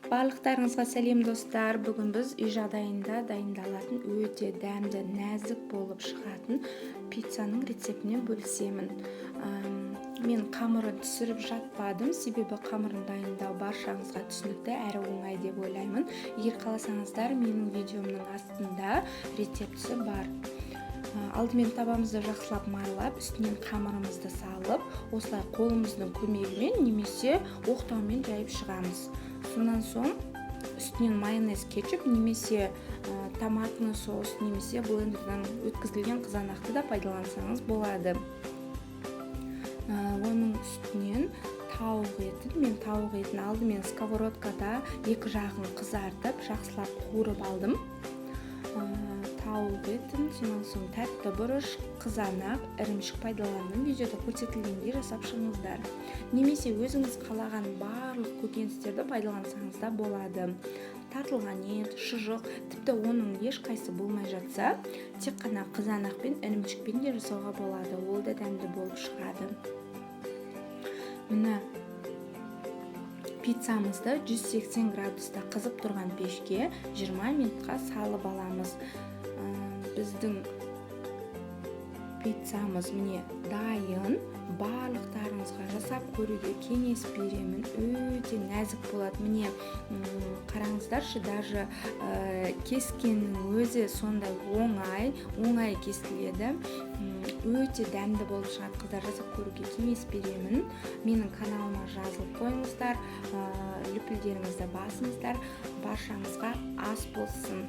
Барлықтарыңызға сәлем достар. Бүгін біз үй жағдайында дайындалатын өте дәмді, нәзік болып шығатын пиццаның рецептіне бөлісемін. Мен қамырын түсіріп жатпадым, себебі қамырын дайындау баршаңызға түсінікті әрі оңай деп ойлаймын. Егер қаласаңыздар, менің видеомның астында рецептісі бар. Алдымен табамызды жақсылап майлап, үстінен қамырымызды салып, осылай қолымыздың көмегімен немесе оқтаумен жайып шығамыз. Сонан соң үстінен майонез, кетчуп немесе томатный соус немесе блендерден өткізілген қызанақты да пайдалансаңыз болады. Оның үстінен тауық етін, мен тауық етін алдымен сковородкада екі жағын қызартып, жақсылап қуырып алдым. Тауық етін, сонан соң тәтті бұрыш, қызанақ, ірімшік пайдаландым. Видеода көрсетілгендей жасап шығыңыздар. Немесе өзіңіз қалаған барлық көкөністерді пайдалансаңыз да болады. Тартылған ет, шұжық, тіпті оның ешқайсы болмай жатса, тек қана қызанақ пен ірімшікпен де жасауға болады. Ол да дәмді болып шығады. Міне пиццамызды 180 градуста қызып тұрған пешке 20 минутқа салып аламыз. Біздің пиццамыз міне дайын. Барлықтарыңызға жасап көруге кеңес беремін. Өте нәзік болады. Міне қараңыздаршы, даже кескеннің өзі сондай оңай кесіледі. Өте дәмді болып шығады. Қыздар, жасап көруге кеңес беремін. Менің каналыма жазылып қойыңыздар, лүпілдеріңізді басыңыздар. Баршаңызға ас болсын.